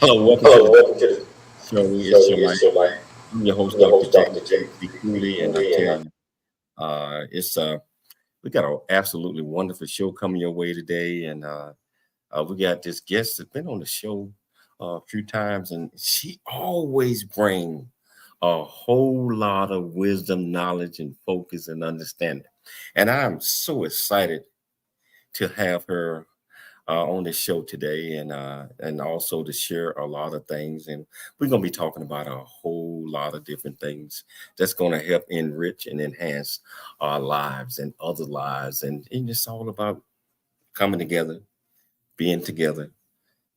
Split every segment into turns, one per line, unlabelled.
Hello, welcome to the
show.
show. It's your life.
I'm your host,
I'm your
Dr.
host, Dr.
Cooley, and I
Cooley,
tell you, it's we got an absolutely wonderful show coming your way today, and we got this guest that's been on the show a few times, and she always bring a whole lot of wisdom, knowledge, and focus and understanding. And I'm so excited to have her on the show today, and also to share a lot of things. And we're going to be talking about a whole lot of different things that's going to help enrich and enhance our lives and other lives. And it's all about coming together, being together,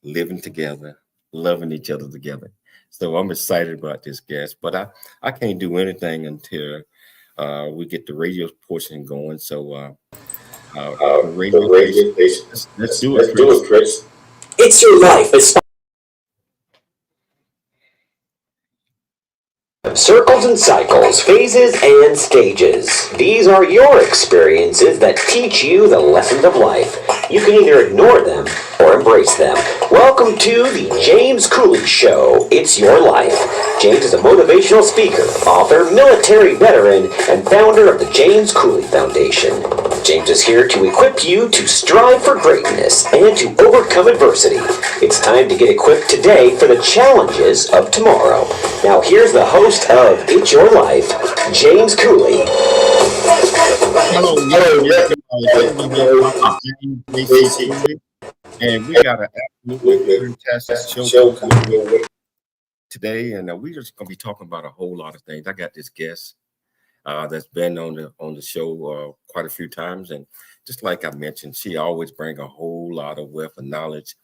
living together, loving each other together. So I'm excited about this guest, but I can't do anything until we get the radio portion going. So the radio station, let's do it,
Chris.
It's your life. Circles and cycles, phases and stages. These are your experiences that teach you the lessons of life. You can either ignore them or embrace them. Welcome to the 𝐃𝐎𝐿𝐒 Show. It's your life. James is a motivational speaker, author, military veteran, and founder of the 𝐃𝐎𝐿𝐒 Foundation. James is here to equip you to strive for greatness and to overcome adversity. It's time to get equipped today for the challenges of tomorrow. Now here's the host of It's Your Life, 𝐃𝐎𝐿𝐒.
And we got an absolutely fantastic show today, and we're just going to be talking about a whole lot of things. I got this guest that's been on the show quite a few times, and just like I mentioned, she always brings a whole lot of wealth of knowledge,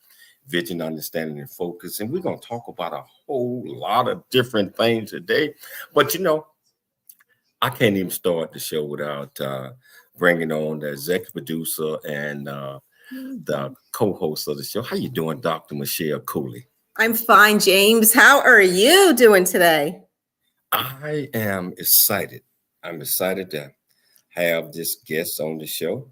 vision, understanding, and focus. And we're going to talk about a whole lot of different things today. But I can't even start the show without bringing on the executive producer and the co-host of the show. How you doing, Dr. Michelle Cooley?
I'm fine, James. How are you doing today?
I am excited. I'm excited to have this guest on the show,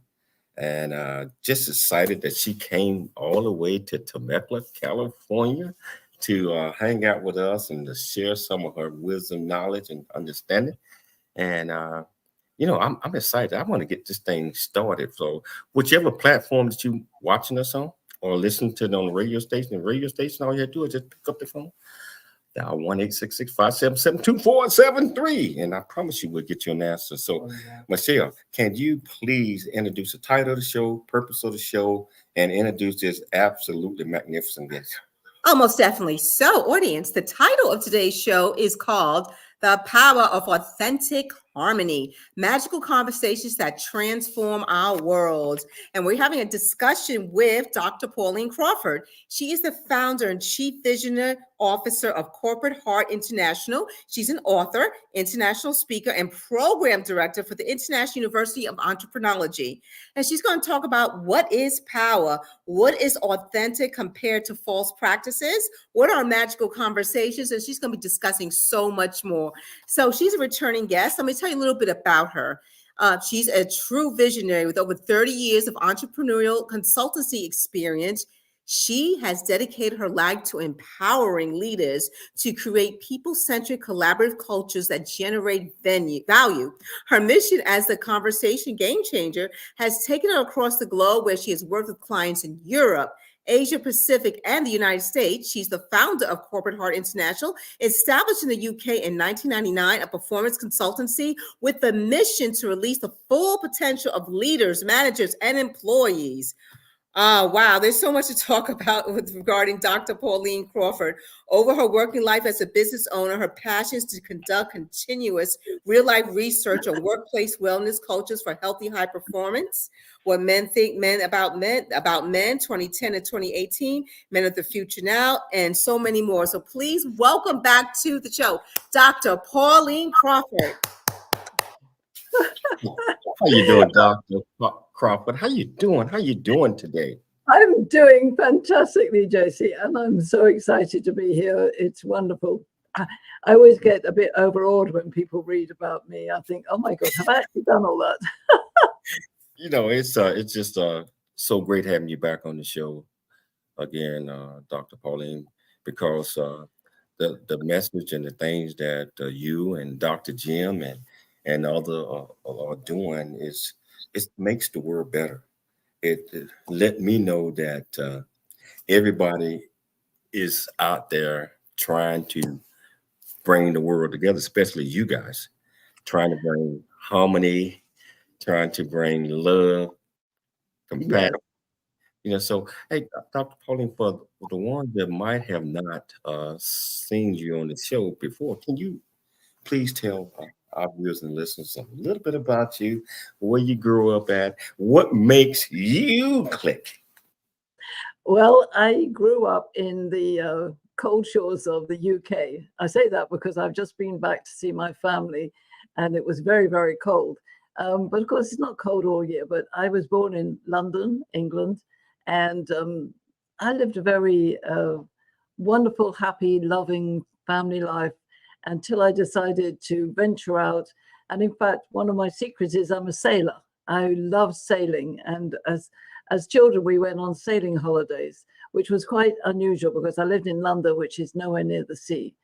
and just excited that she came all the way to Temecula, California, to hang out with us and to share some of her wisdom, knowledge, and understanding. And I'm excited. I want to get this thing started. So whichever platform that you watching us on or listening to it on the radio station, all you have to do is just pick up the phone, dial 1-866-577-2473, and I promise you we'll get you an answer. So, Michelle, can you please introduce the title of the show, purpose of the show, and introduce this absolutely magnificent guest?
Oh, most definitely. So, audience, the title of today's show is called The Power of Authentic Harmony, Magical Conversations That Transform Our World. And we're having a discussion with Dr. Pauline Crawford. She is the founder and chief visionary officer of Corporate Heart International. She's an author, international speaker, and program director for the International University of Entreprenology. And she's going to talk about what is power, what is authentic compared to false practices, what are magical conversations, and she's going to be discussing so much more. So she's a returning guest. Let me tell you a little bit about her. She's a true visionary with over 30 years of entrepreneurial consultancy experience. She has dedicated her life to empowering leaders to create people-centric collaborative cultures that generate value. Her mission as the conversation game changer has taken her across the globe, where she has worked with clients in Europe, Asia Pacific, and the United States. She's the founder of Corporate Heart International, established in the UK in 1999, a performance consultancy with the mission to release the full potential of leaders, managers, and employees. Wow, there's so much to talk about regarding Dr. Pauline Crawford. Over her working life as a business owner, her passion is to conduct continuous real-life research on workplace wellness cultures for healthy high performance. What Men Think About Men, 2010 to 2018, Men of the Future Now, and so many more. So please welcome back to the show, Dr. Pauline Crawford.
How you doing, Dr. Crawford? How you doing? How you doing today?
I'm doing fantastically, JC, and I'm so excited to be here. It's wonderful. I always get a bit overawed when people read about me. I think, oh my God, have I actually done all that?
It's just so great having you back on the show again, Dr. Pauline. because the message and the things that you and Dr. Jim and other are doing it makes the world better. It let me know that everybody is out there trying to bring the world together, especially you guys, trying to bring harmony, trying to bring love, compassion. So, hey, Dr. Pauline, for the ones that might have not seen you on the show before, can you please tell our viewers and listeners a little bit about you, where you grew up at, what makes you click?
Well, I grew up in the cold shores of the UK. I say that because I've just been back to see my family, and it was very, very cold. But of course, it's not cold all year. But I was born in London, England, and I lived a very wonderful, happy, loving family life until I decided to venture out. And in fact, one of my secrets is I'm a sailor. I love sailing, and as children, we went on sailing holidays, which was quite unusual because I lived in London, which is nowhere near the sea.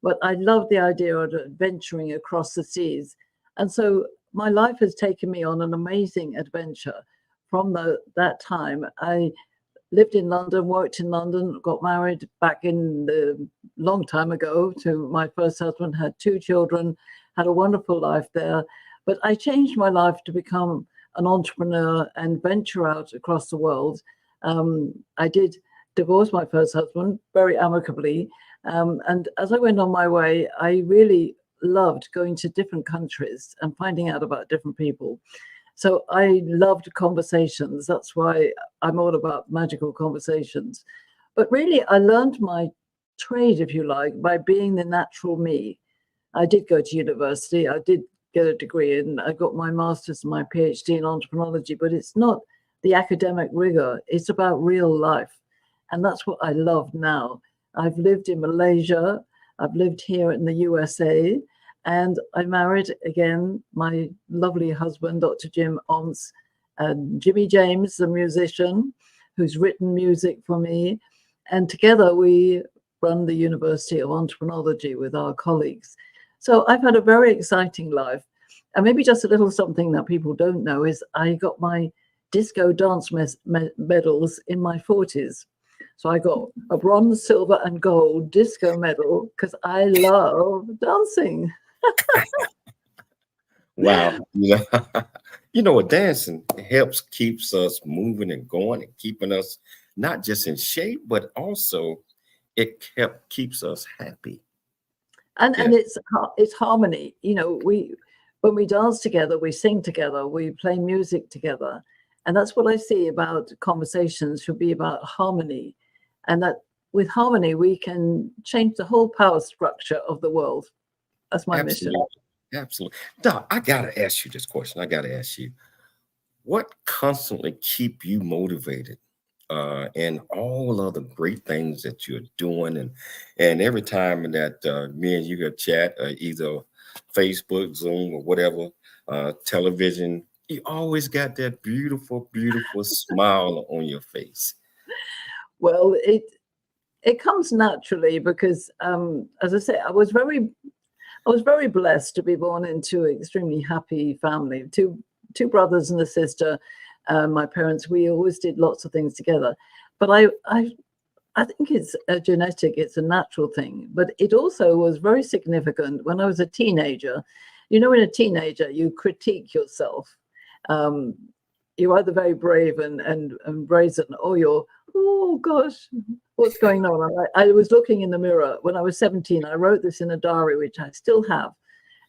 But I loved the idea of adventuring across the seas. And so my life has taken me on an amazing adventure from that time. I lived in London, worked in London, got married back in the long time ago to my first husband, had 2 children, had a wonderful life there. But I changed my life to become an entrepreneur and venture out across the world. I did divorce my first husband very amicably. And as I went on my way, I really loved going to different countries and finding out about different people. So I loved conversations. That's why I'm all about magical conversations. But really, I learned my trade, if you like, by being the natural me. I did go to university. I did get a degree, and I got my master's and my PhD in entreprenology, but it's not the academic rigor. It's about real life. And that's what I love now. I've lived in Malaysia. I've lived here in the USA. And I married, again, my lovely husband, Dr. Jim Omts, and Jimmy James, the musician, who's written music for me. And together we run the University of Entreprenology with our colleagues. So I've had a very exciting life. And maybe just a little something that people don't know is I got my disco dance medals in my 40s. So I got a bronze, silver, and gold disco medal because I love dancing.
Wow. You know what, dancing helps keeps us moving and going and keeping us not just in shape, but also it keeps us happy.
And it's harmony. When we dance together, we sing together, we play music together. And that's what I see about conversations should be about harmony. And that with harmony, we can change the whole power structure of the world. That's my mission.
Absolutely. Doc, I got to ask you this question. I got to ask you, what constantly keep you motivated and all of the great things that you're doing? And every time that me and you get chat, either Facebook, Zoom, or whatever, television, you always got that beautiful, beautiful smile on your face.
Well, it comes naturally because, as I say, I was very blessed to be born into an extremely happy family. Two brothers and a sister. My parents, we always did lots of things together. But I think it's a genetic, it's a natural thing. But it also was very significant when I was a teenager. When a teenager, you critique yourself. You're either very brave and brazen, or you're, oh gosh, what's going on? I was looking in the mirror when I was 17. I wrote this in a diary, which I still have.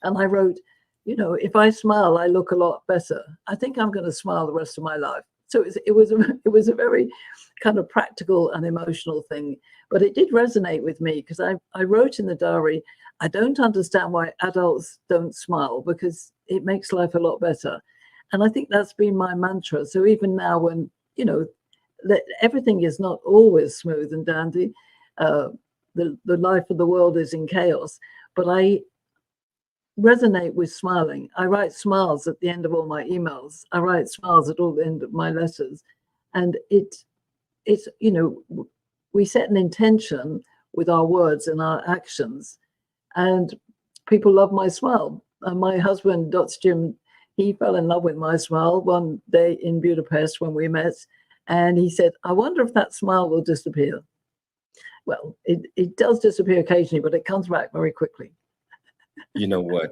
And I wrote, if I smile, I look a lot better. I think I'm going to smile the rest of my life. So it was a very kind of practical and emotional thing. But it did resonate with me because I wrote in the diary, I don't understand why adults don't smile because it makes life a lot better. And I think that's been my mantra. So even now when, everything is not always smooth and dandy, the life of the world is in chaos, but I resonate with smiling. I write smiles at the end of all my emails. I write smiles at all the end of my letters. And it's we set an intention with our words and our actions. And people love my smile. And my husband, Dr. Jim, he fell in love with my smile one day in Budapest when we met. And he said, I wonder if that smile will disappear. Well, it does disappear occasionally, but it comes back very quickly.
You know what?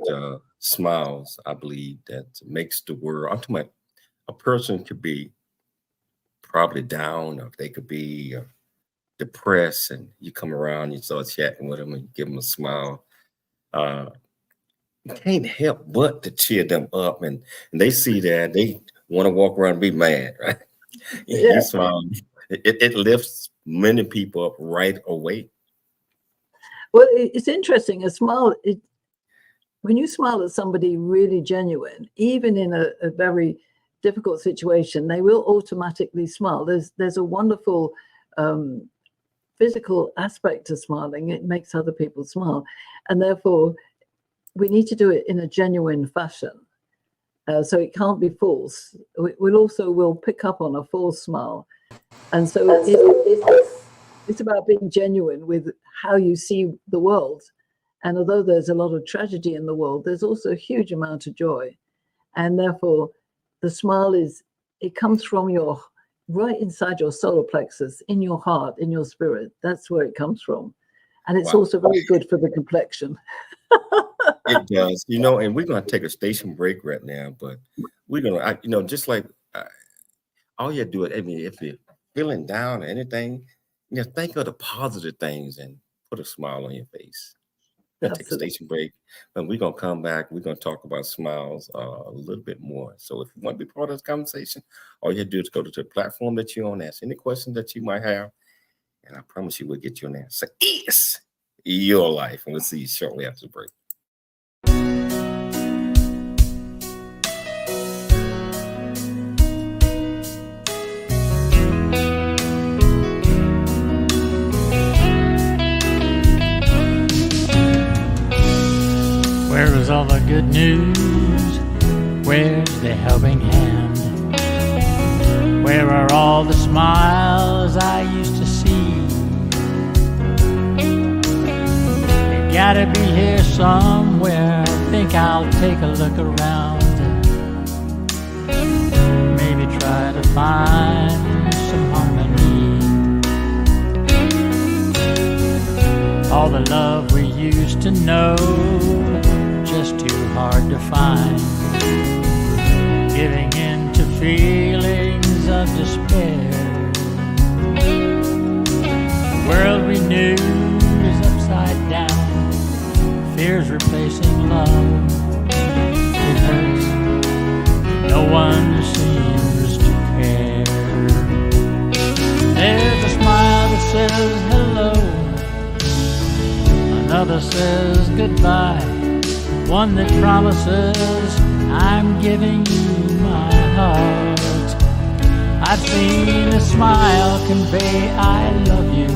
Smiles, I believe, that makes the world. I'm talking about a person could be probably down, or they could be depressed, and you come around, you start chatting with them, and you give them a smile. You can't help but to cheer them up, and they see that, they want to walk around and be mad, right?
Yeah.
You smile, it lifts many people up right away.
Well, it's interesting. A smile, when you smile at somebody really genuine, even in a very difficult situation, they will automatically smile. There's a wonderful physical aspect to smiling. It makes other people smile, and therefore we need to do it in a genuine fashion. So it can't be false. We'll pick up on a false smile, and so it's about being genuine with how you see the world. And although there's a lot of tragedy in the world, there's also a huge amount of joy, and therefore the smile it comes from right inside your solar plexus, in your heart, in your spirit. That's where it comes from, and it's also very good for the complexion.
It does, and we're going to take a station break right now, but we're going to, just like all you do it. I mean, if you're feeling down or anything, think of the positive things and put a smile on your face. We're going to take a station break, but we're going to come back. We're going to talk about smiles a little bit more. So if you want to be part of this conversation, all you have to do is go to the platform that you're on, ask any questions that you might have, and I promise you we'll get you an answer. Yes, your life. And we'll see you shortly after the break.
Where is all the good news? Where's the helping hand? Where are all the smiles I used to see? They gotta be here somewhere. I think I'll take a look around. Maybe try to find some harmony. All the love we used to know, just too hard to find. Giving in to feelings of despair. The world we knew is upside down. Fears replacing love. It hurts. No one seems to care. There's a smile that says hello. Another says goodbye. One that promises I'm giving you my heart. I've seen a smile convey I love you.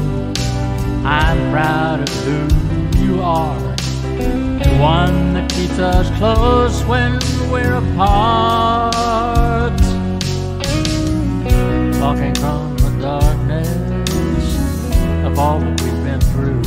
I'm proud of who you are. The one that keeps us close when we're apart. Talking from the darkness of all that we've been through.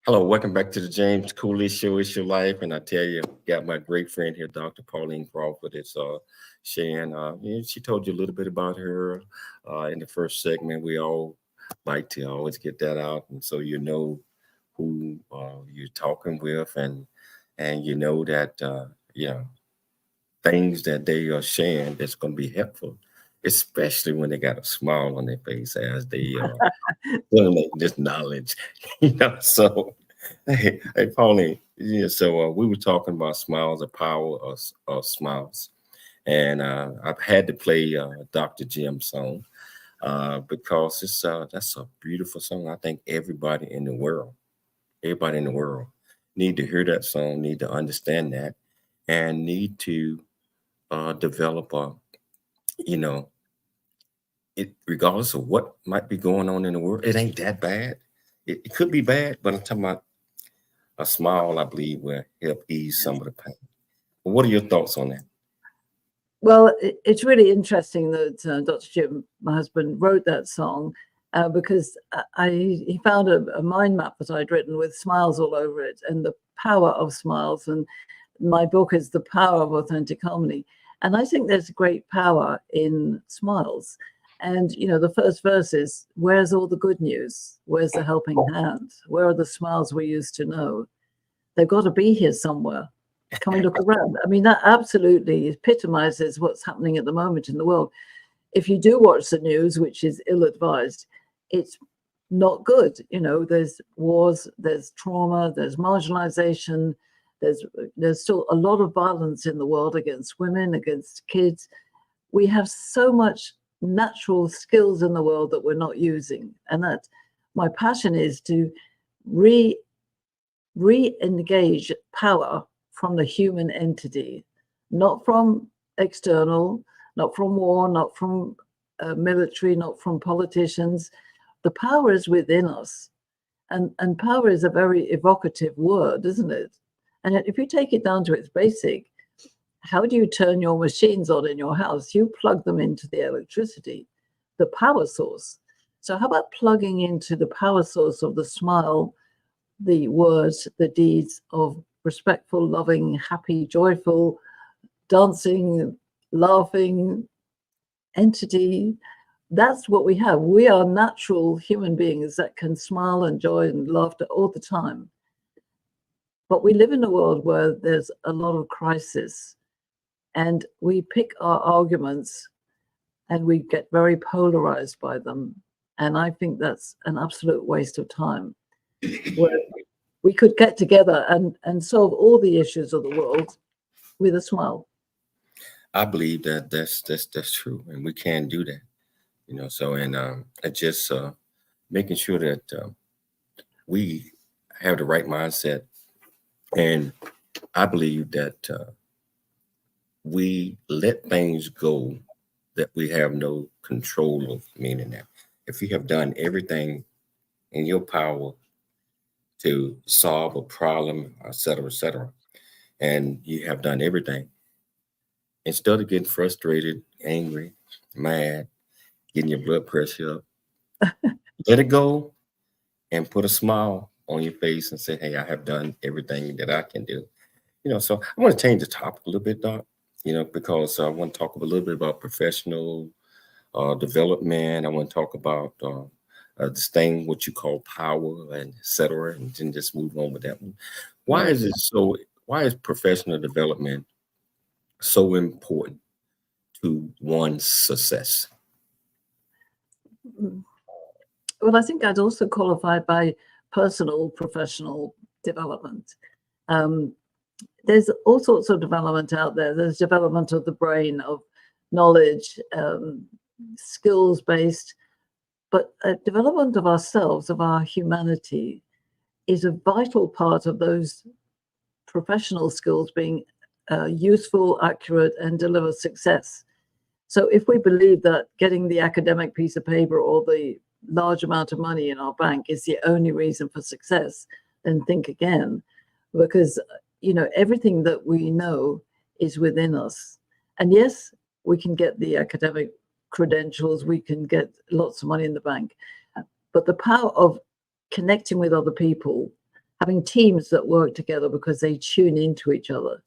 Hello, welcome back to the James Cooley Show. It's your life, and I tell you, got my great friend here, Dr. Pauline Crawford. It's Shan. She told you a little bit about her in the first segment. We all like to always get that out, and so you know who you're talking with, and you know that things that they are sharing that's going to be helpful, especially when they got a smile on their face as they disseminate this knowledge. So hey, Pauline, so we were talking about smiles, the power of smiles, and I've had to play Dr. Jim's song because it's that's a beautiful song. I think everybody in the world need to hear that song, need to understand that, and need to develop a, it regardless of what might be going on in the world, it ain't that bad. It could be bad, but I'm talking about a smile, I believe, will help ease some of the pain. What are your thoughts on that?
Well, it's really interesting that Dr. Jim, my husband, wrote that song because he found a mind map that I'd written with smiles all over it and the power of smiles. And my book is The Power of Authentic Harmony. And I think there's great power in smiles. And, the first verse is, where's all the good news? Where's the helping hand? Where are the smiles we used to know? They've got to be here somewhere. Come and look around. I mean, that absolutely epitomizes what's happening at the moment in the world. If you do watch the news, which is ill-advised, it's not good. There's wars, there's trauma, there's marginalization, there's still a lot of violence in the world against women, against kids. We have so much natural skills in the world that we're not using. And that my passion is to re-engage power from the human entity, not from external, not from war, not from military, not from politicians. The power is within us. And power is a very evocative word, isn't it? And if you take it down to its basic, how do you turn your machines on in your house? You plug them into the electricity, the power source. So how about plugging into the power source of the smile, the words, the deeds of respectful, loving, happy, joyful, dancing, laughing entity? That's what we have. We are natural human beings that can smile and joy and laughter all the time. But we live in a world where there's a lot of crisis, and we pick our arguments and we get very polarized by them. And I think that's an absolute waste of time. Where we could get together and solve all the issues of the world with a smile.
I believe that's true, and we can do that. So and just making sure that we have the right mindset, and I believe that we let things go that we have no control of. Meaning that if you have done everything in your power to solve a problem, et cetera, and you have done everything, instead of getting frustrated, angry, mad, getting your blood pressure up, let it go and put a smile on your face and say, hey, I have done everything that I can do. So I want to change the topic a little bit, Doc, because I want to talk a little bit about professional development. I want to talk about this thing, what you call power, and et cetera, and then just move on with that one. Why is professional development so important to one's success?
Well, I think I'd also qualify by personal, professional development. There's all sorts of development out there. There's development of the brain, of knowledge, skills-based, but development of ourselves, of our humanity, is a vital part of those professional skills being useful, accurate, and deliver success. So if we believe that getting the academic piece of paper or the large amount of money in our bank is the only reason for success, then think again, because everything that we know is within us. And yes, we can get the academic credentials, we can get lots of money in the bank, but the power of connecting with other people, having teams that work together because they tune into each other,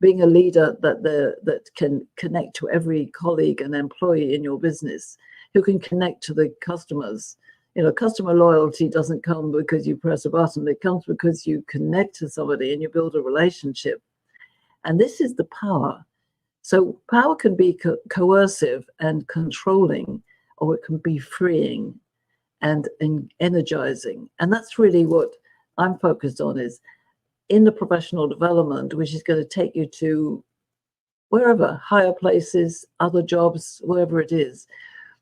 being a leader that can connect to every colleague and employee in your business, who can connect to the customers. You know, customer loyalty doesn't come because you press a button. It comes because you connect to somebody and you build a relationship. And this is the power. So power can be coercive and controlling, or it can be freeing and energizing. And that's really what I'm focused on, is in the professional development, which is going to take you to wherever, higher places, other jobs, wherever it is.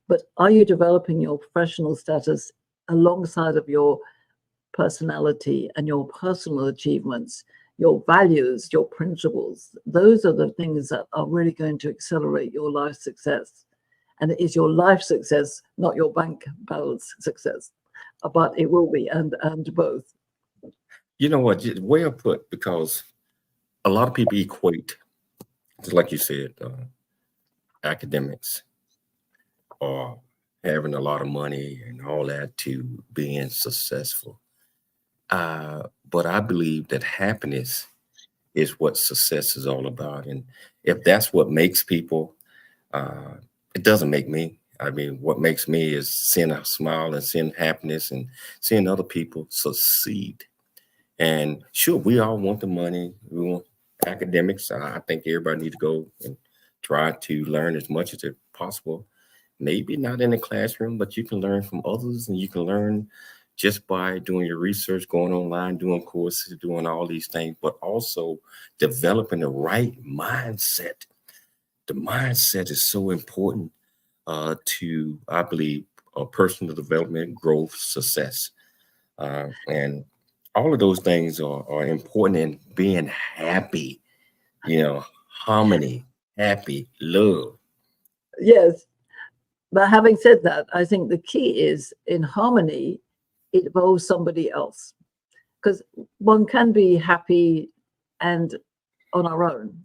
But are you developing your professional status alongside of your personality and your personal achievements, your values, your principles? Those are the things that are really going to accelerate your life success. And it is your life success, not your bank balance success, but it will be, and both.
You know what? Well put, because a lot of people equate, just like you said, academics or having a lot of money and all that to being successful. But I believe that happiness is what success is all about. And if that's what makes people, it doesn't make me. I mean, what makes me is seeing a smile and seeing happiness and seeing other people succeed. And sure, we all want the money. We want academics. I think everybody needs to go and try to learn as much as possible. Maybe not in the classroom, but you can learn from others, and you can learn just by doing your research, going online, doing courses, doing all these things, but also developing the right mindset. The mindset is so important to, I believe, personal development, growth, success. And all of those things are important in being happy, harmony, happy, love.
Yes. But having said that, I think the key is in harmony, it involves somebody else. Because one can be happy and on our own,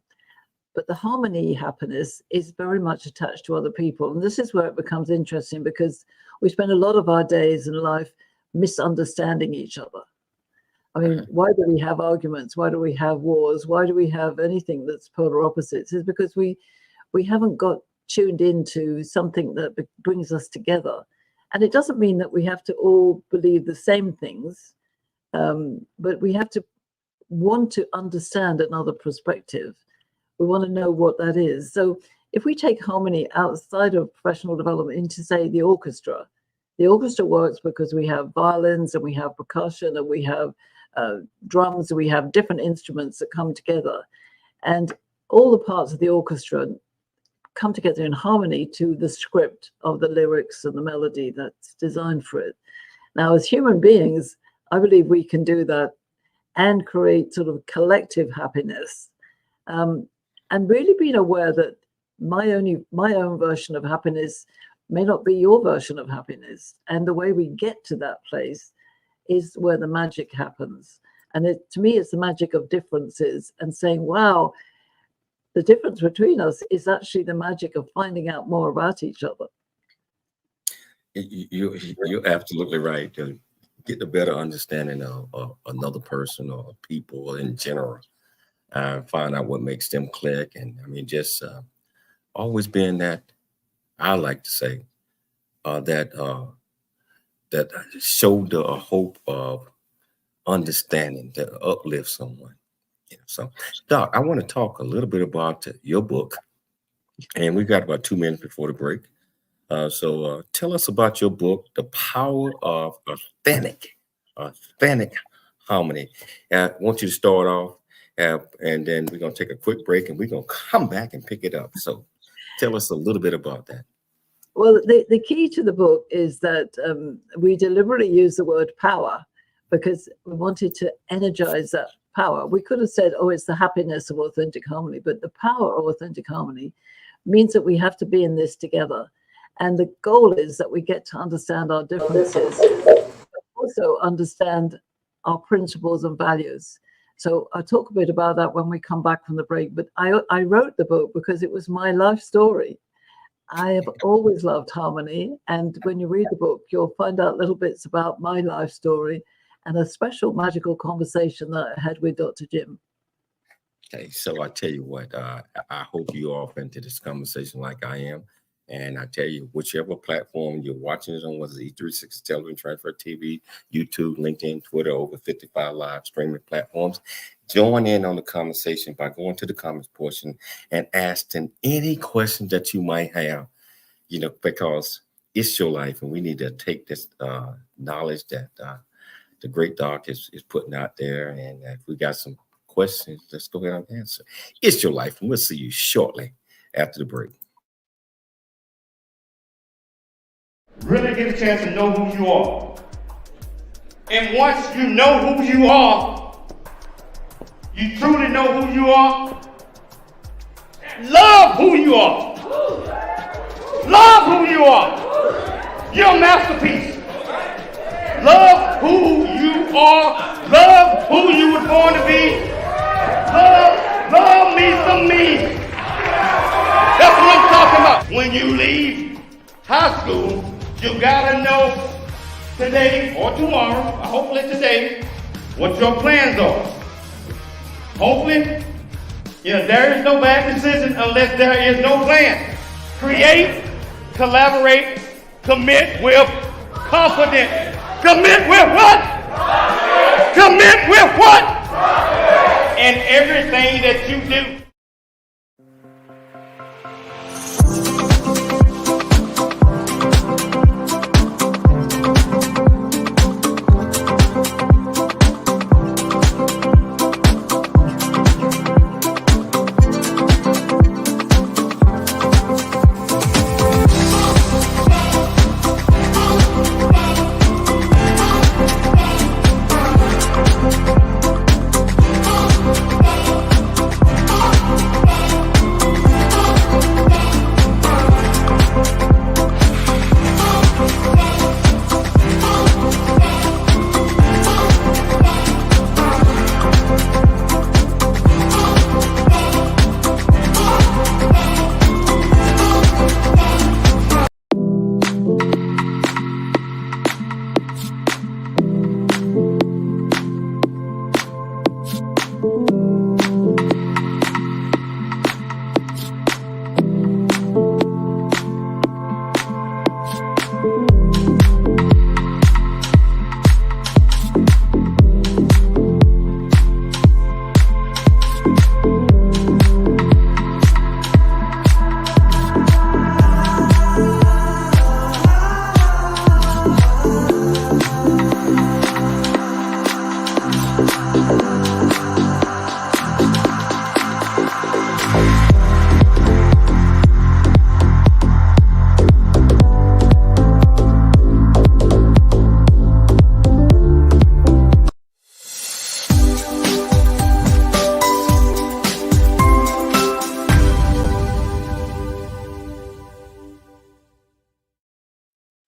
but the harmony happiness is very much attached to other people. And this is where it becomes interesting, because we spend a lot of our days in life misunderstanding each other. I mean, why do we have arguments? Why do we have wars? Why do we have anything that's polar opposites? It's because we haven't got tuned into something that brings us together. And it doesn't mean that we have to all believe the same things, but we have to want to understand another perspective. We want to know what that is. So if we take harmony outside of professional development into, say, the orchestra works because we have violins and we have percussion and we have drums, and we have different instruments that come together. And all the parts of the orchestra come together in harmony to the script of the lyrics and the melody that's designed for it. Now, as human beings, I believe we can do that and create sort of collective happiness, and really being aware that my own version of happiness may not be your version of happiness. And the way we get to that place is where the magic happens. And to me, it's the magic of differences, and saying, wow, the difference between us is actually the magic of finding out more about each other.
You're absolutely right. To get a better understanding of another person or people in general, find out what makes them click. And I mean, just always being that, I like to say, that showed a hope of understanding that uplift someone. So, Doc, I want to talk a little bit about your book, and we got about 2 minutes before the break. So tell us about your book, The Power of Authentic Harmony. I want you to start off, and then we're going to take a quick break, and we're going to come back and pick it up. So tell us a little bit about that.
Well, the key to the book is that we deliberately use the word power because we wanted to energize that power. We could have said, oh, it's the happiness of authentic harmony, but the power of authentic harmony means that we have to be in this together. And the goal is that we get to understand our differences, but also understand our principles and values. So I'll talk a bit about that when we come back from the break. But I wrote the book because it was my life story. I have always loved harmony. And when you read the book, you'll find out little bits about my life story and a special magical conversation that I had with Dr. Jim.
Okay, so I tell you what, I hope you all into this conversation like I am. And I tell you, whichever platform you're watching it on, whether it's E360 Television, Transfer TV, YouTube, LinkedIn, Twitter, over 55 live streaming platforms, join in on the conversation by going to the comments portion and asking any questions that you might have, you know, because it's your life and we need to take this knowledge that the great doc is putting out there. And if we got some questions, let's go ahead and answer. It's your life, and we'll see you shortly after the break.
Really get a chance to know who you are. And once you know who you are, you truly know who you are, love who you are. Love who you are. You're a masterpiece. Love who you are. Love who you were born to be. Love me some me. That's what I'm talking about. When you leave high school, you gotta know today or tomorrow, hopefully today, what your plans are. Hopefully, there is no bad decision unless there is no plan. Create, collaborate, commit with confidence. Commit with what? Commit with what? And everything that you do.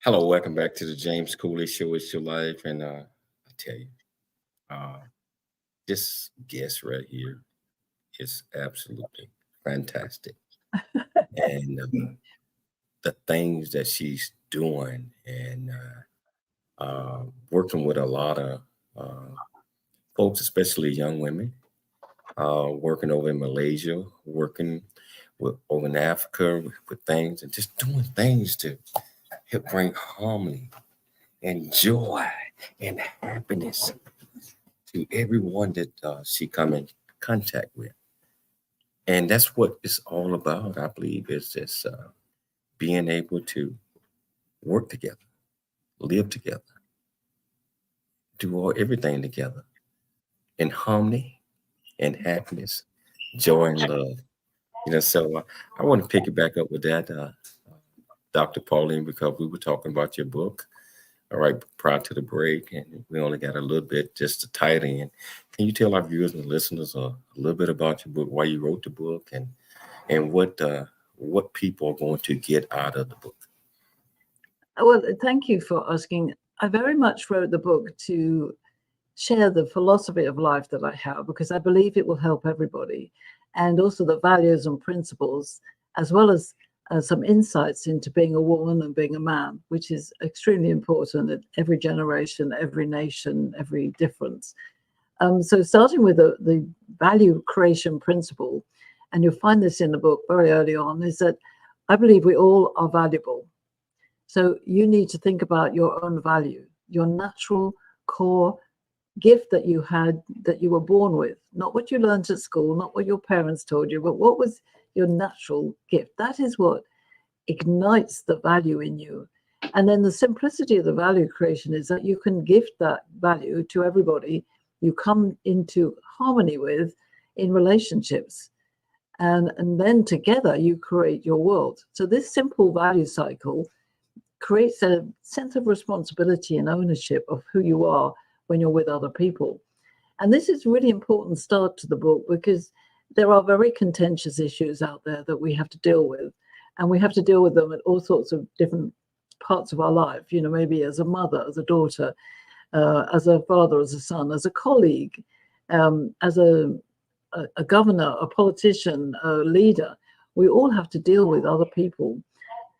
Hello, welcome back to the James Cooley Show. It's your life, and I tell you, this guest right here is absolutely fantastic, and the things that she's doing, and working with a lot of folks, especially young women, working over in Malaysia, working over in Africa with things, and just doing things to help bring harmony and joy and happiness to everyone that she come in contact with. And that's what it's all about, I believe, is just being able to work together, live together, do everything together in harmony and happiness, joy and love. So I want to pick it back up with that, Dr. Pauline, because we were talking about your book, all right, prior to the break, and we only got a little bit just to tie it in. Can you tell our viewers and listeners a little bit about your book, why you wrote the book, and what people are going to get out of the book?
Well, thank you for asking. I very much wrote the book to share the philosophy of life that I have, because I believe it will help everybody, and also the values and principles, as well as some insights into being a woman and being a man, which is extremely important at every generation, every nation, every difference. So starting with the value creation principle, and you'll find this in the book very early on, is that I believe we all are valuable. So you need to think about your own value, your natural core gift that you had, that you were born with, not what you learned at school, not what your parents told you, but what was your natural gift. That is what ignites the value in you. And then the simplicity of the value creation is that you can gift that value to everybody you come into harmony with in relationships. And then together you create your world. So this simple value cycle creates a sense of responsibility and ownership of who you are when you're with other people. And this is really important start to the book, because there are very contentious issues out there that we have to deal with. And we have to deal with them at all sorts of different parts of our life, you know, maybe as a mother, as a daughter, as a father, as a son, as a colleague, as a governor, a politician, a leader. We all have to deal with other people.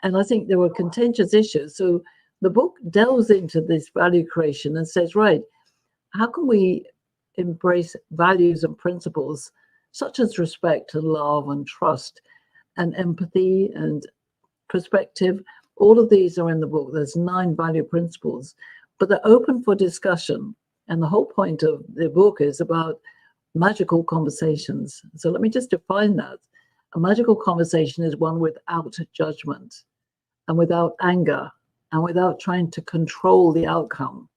And I think there were contentious issues. So the book delves into this value creation and says, right, how can we embrace values and principles such as respect and love and trust and empathy and perspective? All of these are in the book. There's 9 value principles, but they're open for discussion. And the whole point of the book is about magical conversations. So let me just define that. A magical conversation is one without judgment and without anger and without trying to control the outcome.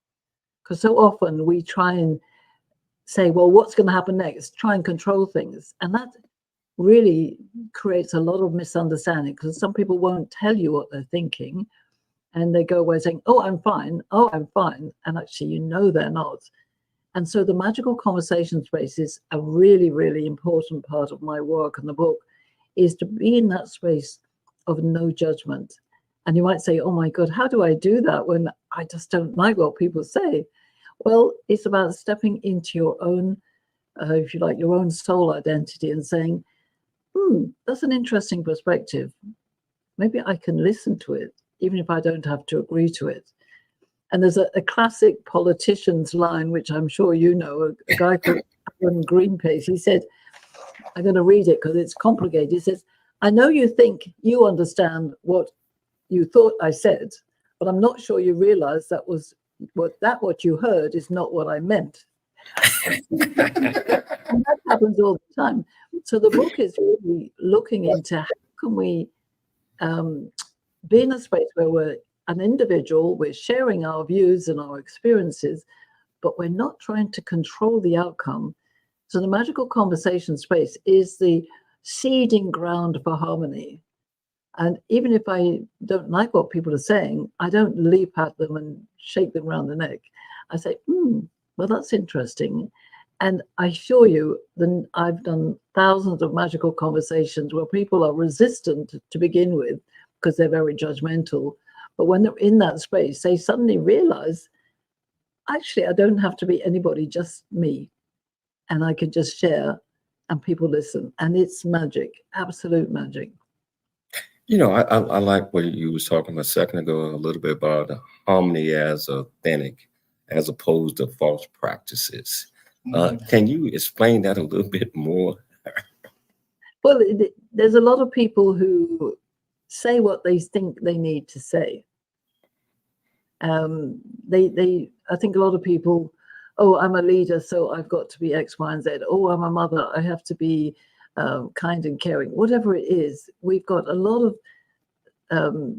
Because so often we try and say, well, what's going to happen next? Try and control things. And that really creates a lot of misunderstanding, because some people won't tell you what they're thinking. And they go away saying, oh, I'm fine. Oh, I'm fine. And actually, you know, they're not. And so the magical conversation space is a really, really important part of my work in the book, is to be in that space of no judgment. And you might say, oh my God, how do I do that when I just don't like what people say? Well, it's about stepping into your own, if you like, your own soul identity and saying, that's an interesting perspective. Maybe I can listen to it, even if I don't have to agree to it. And there's a classic politician's line, which I'm sure you know, a guy called Alan Greenpeace. He said, I'm going to read it because it's complicated. He says, I know you think you understand what you thought I said, but I'm not sure you realize that what you heard is not what I meant. And that happens all the time. So the book is really looking into how can we be in a space where we're an individual, we're sharing our views and our experiences, but we're not trying to control the outcome. So the magical conversation space is the seeding ground for harmony. And even if I don't like what people are saying, I don't leap at them and shake them around the neck. I say, well, that's interesting. And I assure you, I've done thousands of magical conversations where people are resistant to begin with because they're very judgmental. But when they're in that space, they suddenly realize, actually, I don't have to be anybody, just me. And I can just share and people listen. And it's magic, absolute magic.
You know, I like what you was talking a second ago, a little bit about harmony as authentic, as opposed to false practices. Can you explain that a little bit more?
Well, there's a lot of people who say what they think they need to say. I think a lot of people, oh, I'm a leader, so I've got to be X, Y, and Z. Oh, I'm a mother, I have to be kind and caring. Whatever it is, we've got a lot of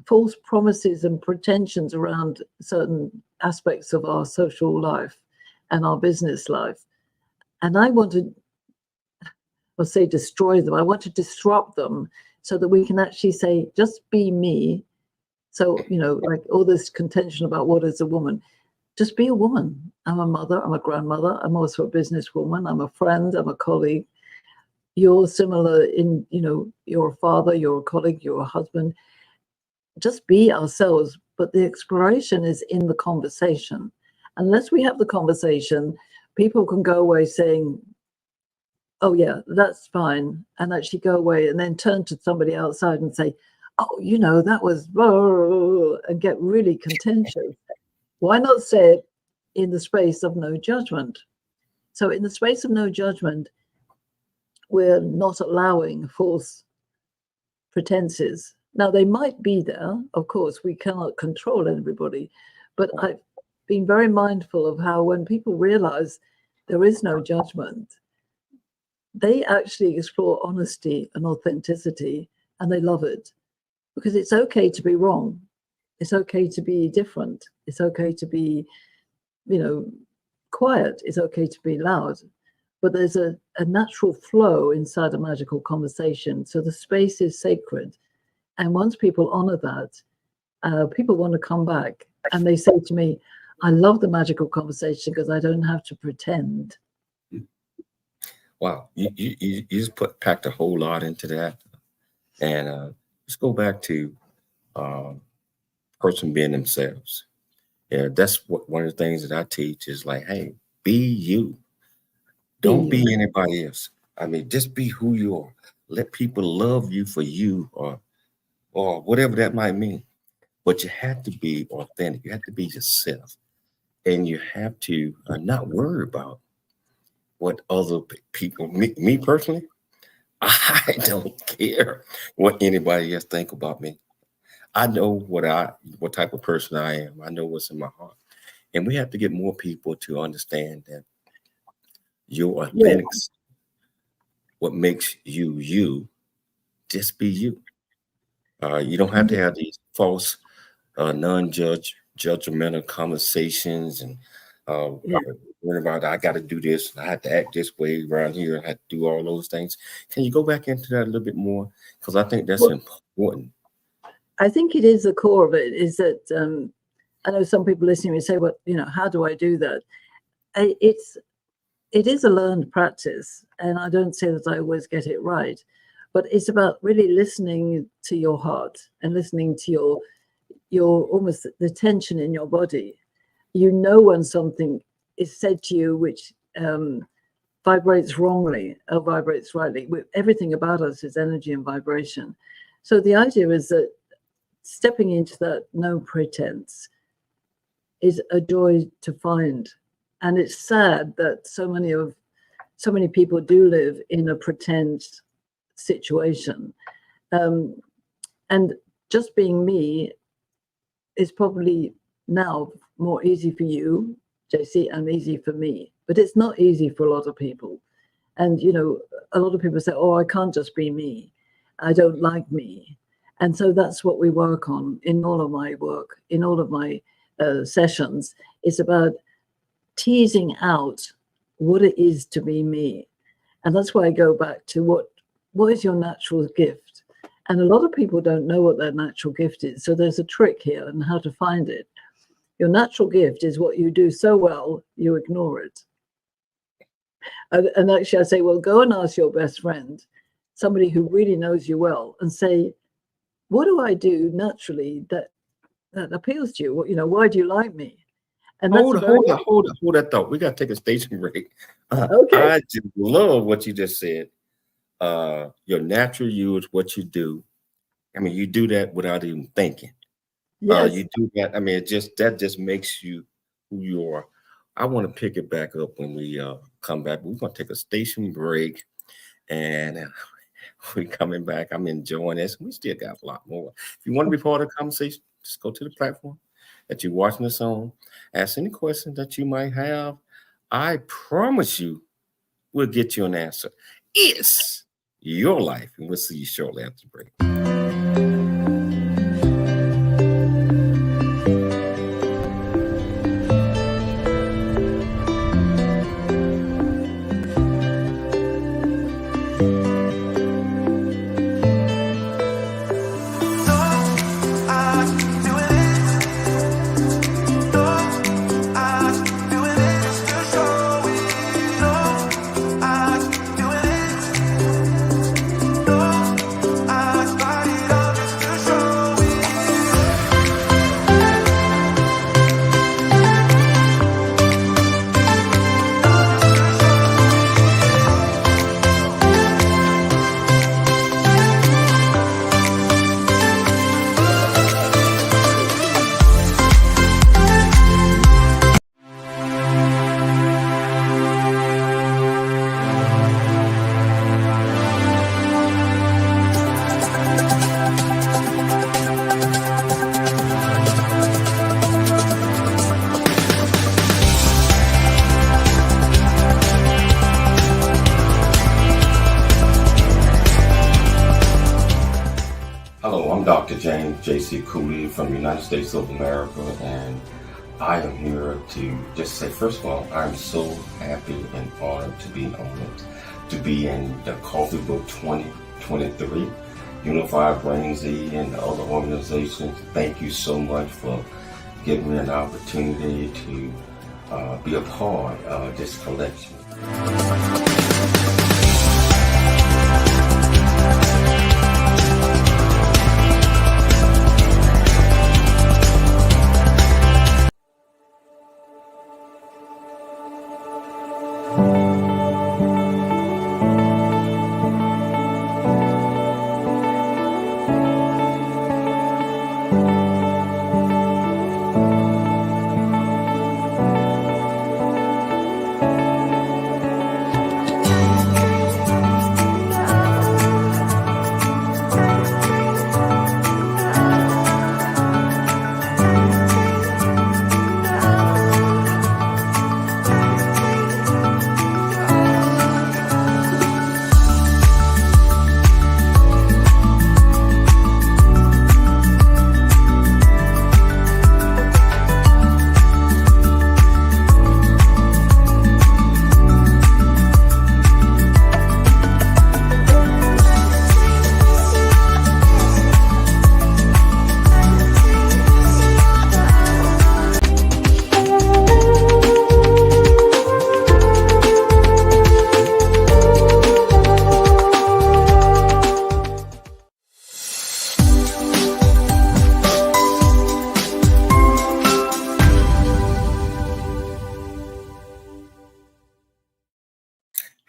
false promises and pretensions around certain aspects of our social life and our business life. And I want to, I'll say destroy them. I want to disrupt them so that we can actually say, just be me. So, you know, like all this contention about what is a woman, just be a woman. I'm a mother, I'm a grandmother, I'm also a businesswoman, I'm a friend, I'm a colleague. You're similar in, you know, you're a father, you're a colleague, you're a husband. Just be ourselves, but the exploration is in the conversation. Unless we have the conversation, people can go away saying, oh yeah, that's fine, and actually go away and then turn to somebody outside and say, oh, you know, that was and get really contentious. Why not say it in the space of no judgment? So in the space of no judgment, we're not allowing false pretenses. Now, they might be there. Of course, we cannot control everybody, but I've been very mindful of how when people realize there is no judgment, they actually explore honesty and authenticity, and they love it, because it's okay to be wrong. It's okay to be different. It's okay to be, you know, quiet. It's okay to be loud. But there's a natural flow inside a magical conversation. So the space is sacred. And once people honor that, people want to come back. And they say to me, I love the magical conversation because I don't have to pretend.
Wow, you just packed a whole lot into that. And let's go back to person being themselves. Yeah, that's one of the things that I teach is like, hey, be you. Don't be anybody else. I mean, just be who you are. Let people love you for you, or whatever that might mean. But you have to be authentic. You have to be yourself. And you have to not worry about what other people, me personally, I don't care what anybody else think about me. I know what type of person I am. I know what's in my heart. And we have to get more people to understand that your authentic, what makes you you, just be you. You don't have to have these false, non-judgmental conversations and worrying about I got to do this, I have to act this way around here, I have to do all those things. Can you go back into that a little bit more? Because I think that's important.
I think it is the core of it, is that I know some people listening will say, well, you know, how do I do that? It is a learned practice, and I don't say that I always get it right, but it's about really listening to your heart and listening to your almost the tension in your body. You know when something is said to you which vibrates wrongly or vibrates rightly. Everything about us is energy and vibration. So the idea is that stepping into that no pretense is a joy to find. And it's sad that so many people do live in a pretend situation. And just being me is probably now more easy for you, JC, and easy for me. But it's not easy for a lot of people. And, you know, a lot of people say, oh, I can't just be me. I don't like me. And so that's what we work on in all of my work, in all of my sessions. It's about teasing out what it is to be me. And that's why I go back to what is your natural gift? And a lot of people don't know what their natural gift is. So there's a trick here on how to find it. Your natural gift is what you do so well, you ignore it. And actually I say, well, go and ask your best friend, somebody who really knows you well, and say, what do I do naturally that appeals to you? What, you know, why do you like me? And
hold that thought. We got to take a station break.
Okay.
I just love what you just said. Your natural you is what you do. I mean, you do that without even thinking.
Yes.
You do that. I mean, that just makes you who you are. I want to pick it back up when we come back. We're going to take a station break, and we're coming back. I'm enjoying this. We still got a lot more. If you want to be part of the conversation, just go to the platform that you're watching us on. Ask any questions that you might have. I promise you, we'll get you an answer. It's your life, and we'll see you shortly after the break. Dr. James J.C. Cooley from the United States of America, and I am here to just say, first of all, I'm so happy and honored to be honored to be in the Coffee Book 2023, Unified Brain Z and other organizations. Thank you so much for giving me an opportunity to be a part of this collection.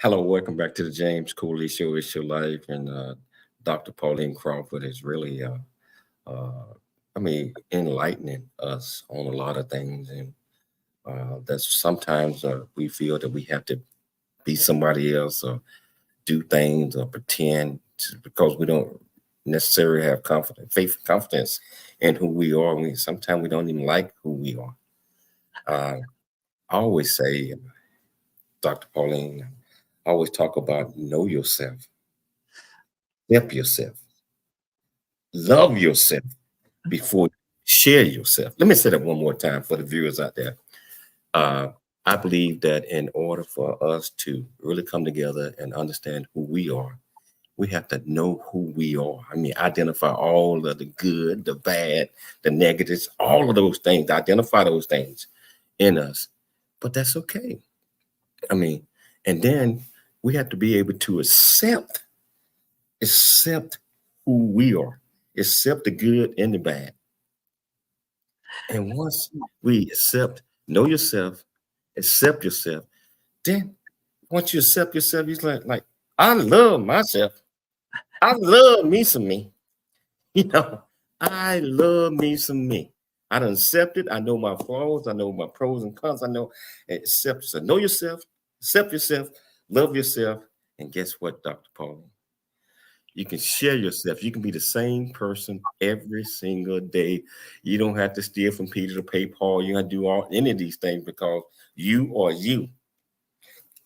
Hello, welcome back to the James Cooley Show. It's your life, and Dr. Pauline Crawford is really, enlightening us on a lot of things, and that's sometimes we feel that we have to be somebody else or do things or pretend because we don't necessarily have confidence in who we are. Sometimes we don't even like who we are. I always say, Dr. Pauline, I always talk about know yourself, accept yourself, love yourself before you share yourself. Let me say that one more time for the viewers out there. I believe that in order for us to really come together and understand who we are, we have to know who we are. I mean, identify all of the good, the bad, the negatives, all of those things, identify those things in us. But that's okay. I mean, and then we have to be able to accept who we are, accept the good and the bad. And once we know yourself, accept yourself, then once you accept yourself, you're like, I love myself. I love me some me. I love me some me. I done accepted. I know my flaws. I know my pros and cons. I know, accept yourself. Know yourself, accept yourself, love yourself, and guess what, Dr. Pauline? You can share yourself. You can be the same person every single day. You don't have to steal from Peter to pay Paul. You don't have to do any of these things because you are you.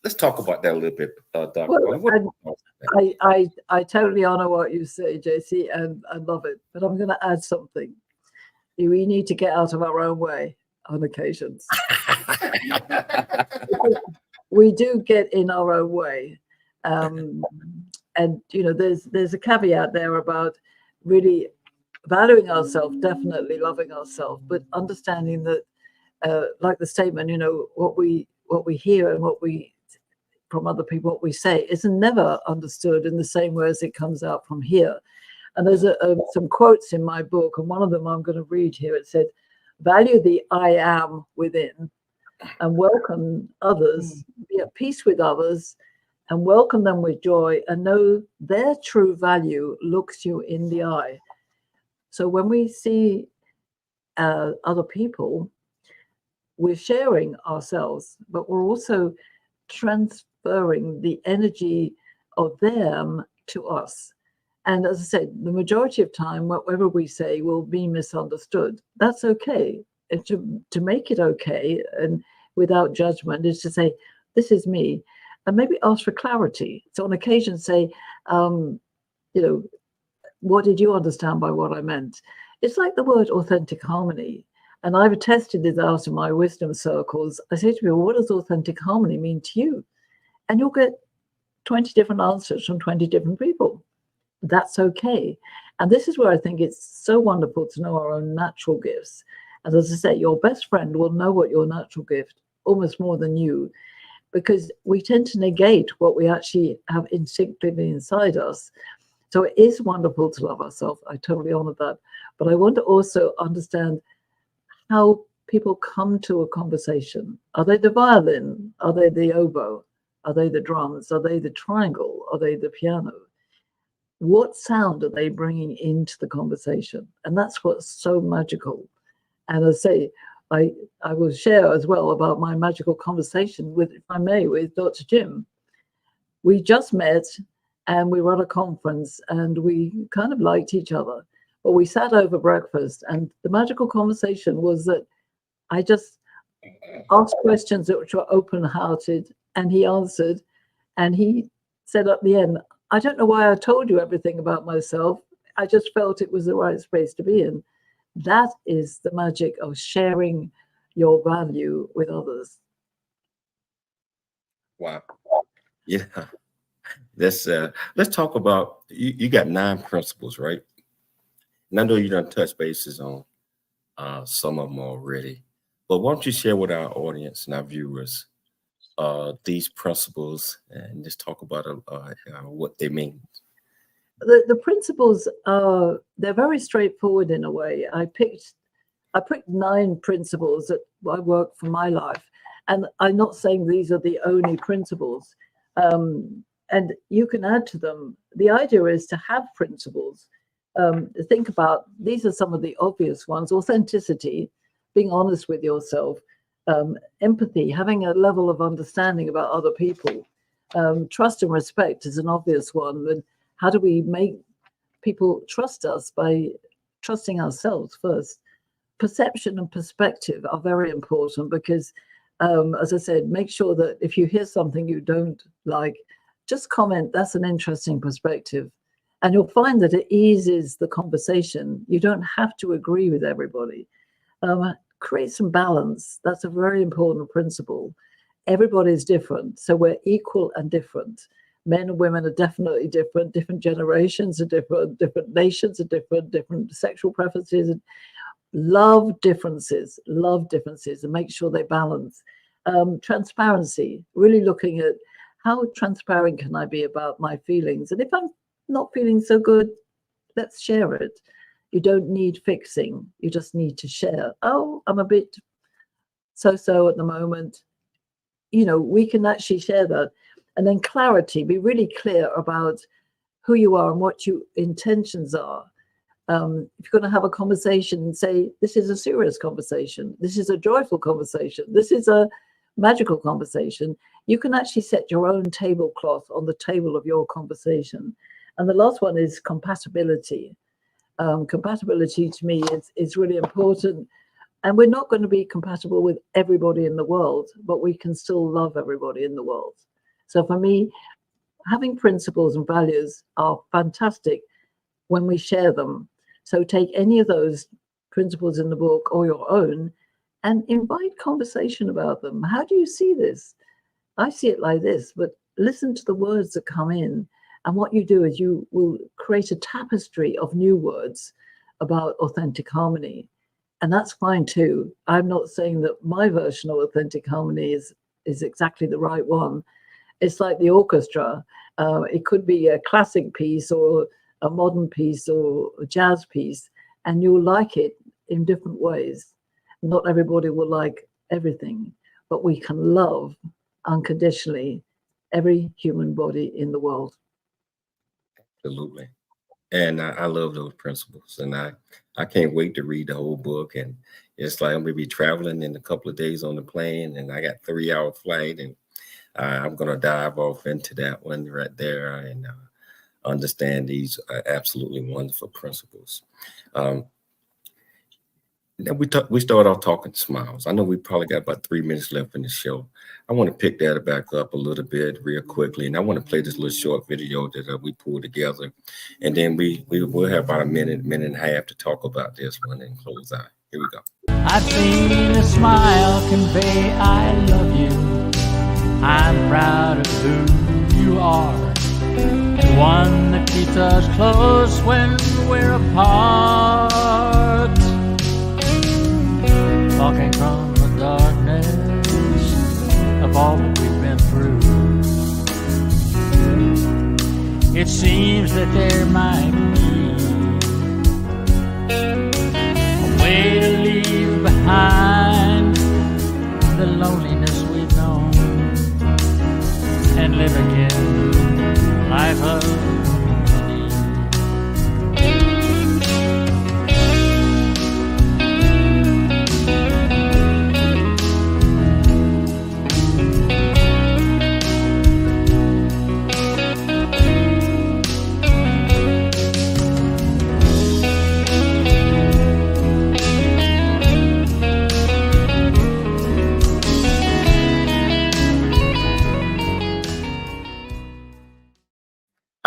Let's talk about that a little bit, Dr. Pauline.
I totally honor what you say, JC, and I love it. But I'm going to add something. We need to get out of our own way on occasions. We do get in our own way. And, there's a caveat there about really valuing ourselves, definitely loving ourselves, but understanding that, like the statement, what we hear and from other people, what we say is never understood in the same way as it comes out from here. And there's some quotes in my book, and one of them I'm going to read here. It said, value the I am within and welcome others, be at peace with others, and welcome them with joy, and know their true value looks you in the eye. So when we see other people, we're sharing ourselves, but we're also transferring the energy of them to us. And as I said, the majority of time, whatever we say will be misunderstood. That's okay. And to make it okay and without judgment is to say, this is me, and maybe ask for clarity. So on occasion say, what did you understand by what I meant? It's like the word authentic harmony. And I've tested this out in my wisdom circles. I say to people, what does authentic harmony mean to you? And you'll get 20 different answers from 20 different people. That's okay. And this is where I think it's so wonderful to know our own natural gifts. And as I say, your best friend will know what your natural gift, almost more than you, because we tend to negate what we actually have instinctively inside us. So it is wonderful to love ourselves. I totally honor that. But I want to also understand how people come to a conversation. Are they the violin? Are they the oboe? Are they the drums? Are they the triangle? Are they the piano? What sound are they bringing into the conversation? And that's what's so magical. And as I say, I will share as well about my magical conversation with, if I may, with Dr. Jim. We just met and we were at a conference and we kind of liked each other. But we sat over breakfast and the magical conversation was that I just asked questions which were open-hearted and he answered. And he said at the end, I don't know why I told you everything about myself. I just felt it was the right space to be in. That is the magic of sharing your value with others.
Wow. Yeah. Let's talk about, you got 9 principles, right? And I know you done touch bases on some of them already, but why don't you share with our audience and our viewers these principles and just talk about what they mean.
The principles are, they're very straightforward in a way. I picked 9 principles that I work for my life, and I'm not saying these are the only principles, and you can add to them. The idea is to have principles. Think about, these are some of the obvious ones: authenticity, being honest with yourself, empathy, having a level of understanding about other people, trust and respect is an obvious one. And how do we make people trust us? By trusting ourselves first. Perception and perspective are very important because, as I said, make sure that if you hear something you don't like, just comment, that's an interesting perspective. And you'll find that it eases the conversation. You don't have to agree with everybody. Create some balance. That's a very important principle. Everybody's different, so we're equal and different. Men and women are definitely different. Different generations are different. Different nations are different. Different sexual preferences. Love differences, and make sure they balance. Transparency, really looking at how transparent can I be about my feelings. And if I'm not feeling so good, let's share it. You don't need fixing. You just need to share. Oh, I'm a bit so-so at the moment. You know, we can actually share that. And then clarity, be really clear about who you are and what your intentions are. If you're going to have a conversation, say, this is a serious conversation. This is a joyful conversation. This is a magical conversation. You can actually set your own tablecloth on the table of your conversation. And the last one is compatibility. Compatibility to me is really important. And we're not going to be compatible with everybody in the world, but we can still love everybody in the world. So for me, having principles and values are fantastic when we share them. So take any of those principles in the book or your own and invite conversation about them. How do you see this? I see it like this, but listen to the words that come in. And what you do is you will create a tapestry of new words about authentic harmony. And that's fine too. I'm not saying that my version of authentic harmony is exactly the right one. It's like the orchestra. It could be a classic piece or a modern piece or a jazz piece, and you'll like it in different ways. Not everybody will like everything, but we can love unconditionally every human body in the world.
Absolutely. And I love those principles, and I can't wait to read the whole book. And it's like I'm gonna be traveling in a couple of days on the plane, and I got 3-hour flight, and I'm gonna dive off into that one right there and understand these absolutely wonderful principles. Then we start off talking smiles. I know we probably got about 3 minutes left in the show. I want to pick that back up a little bit real quickly, and I want to play this little short video that we pulled together, and then we'll have about a minute and a half to talk about this one and close out. Here we go.
I've seen a smile convey I love you. I'm proud of who you are, the one that keeps us close when we're apart. Walking from the darkness of all that we've been through, it seems that there might be a way to leave behind the loneliness we've known and live again a life of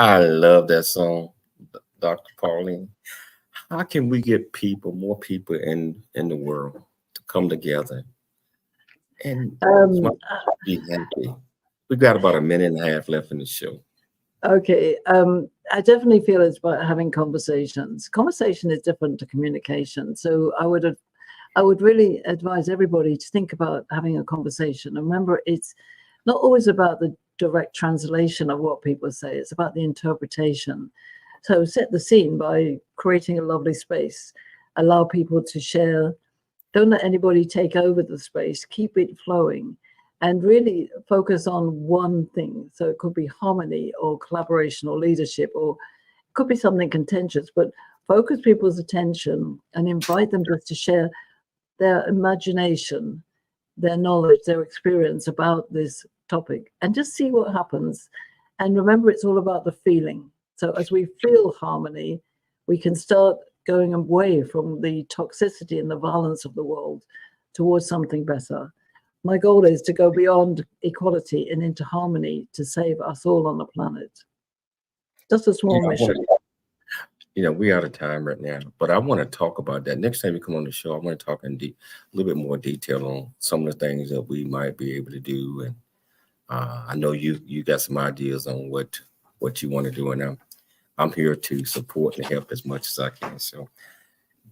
I love that song, Dr. Pauline. How can we get more people in the world to come together and be happy? We've got about a minute and a half left in the show.
Okay. I definitely feel it's about having conversations. Conversation is different to communication. So I would really advise everybody to think about having a conversation. And remember, it's not always about the direct translation of what people say. It's about the interpretation. So set the scene by creating a lovely space. Allow people to share. Don't let anybody take over the space. Keep it flowing. And really focus on one thing. So it could be harmony or collaboration or leadership, or it could be something contentious, but focus people's attention and invite them just to share their imagination, their knowledge, their experience about this topic, and just see what happens. And remember, it's all about the feeling. So as we feel harmony, we can start going away from the toxicity and the violence of the world towards something better. My goal is to go beyond equality and into harmony to save us all on the planet. Just a small mission.
We're out of time right now, but I want to talk about that. Next time you come on the show, I want to talk in a little bit more detail on some of the things that we might be able to do. And I know you got some ideas on what you want to do, and I'm here to support and help as much as I can. So,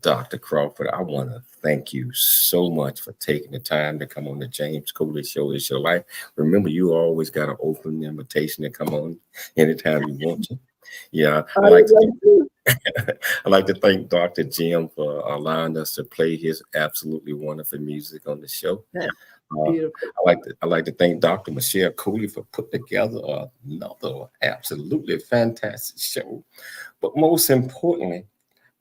Dr. Crawford, I want to thank you so much for taking the time to come on the James Cooley Show. It's your life. Remember, you always got an open invitation to come on anytime you want to. Yeah, I'd like to thank Dr. Jim for allowing us to play his absolutely wonderful music on the show.
Yeah.
I'd like to thank Dr. Michelle Cooley for putting together another absolutely fantastic show. But most importantly,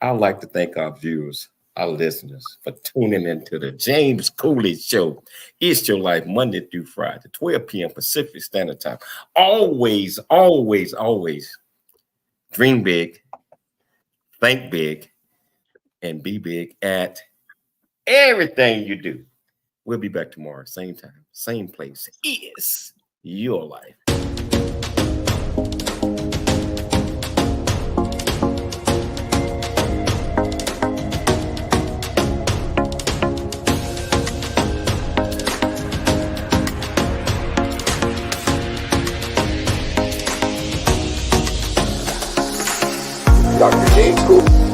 I'd like to thank our viewers, our listeners, for tuning into the James Cooley Show. It's your life, Monday through Friday, 12 p.m. Pacific Standard Time. Always, always, always dream big, think big, and be big at everything you do. We'll be back tomorrow, same time, same place. It's your life.
Dr. James Cooley.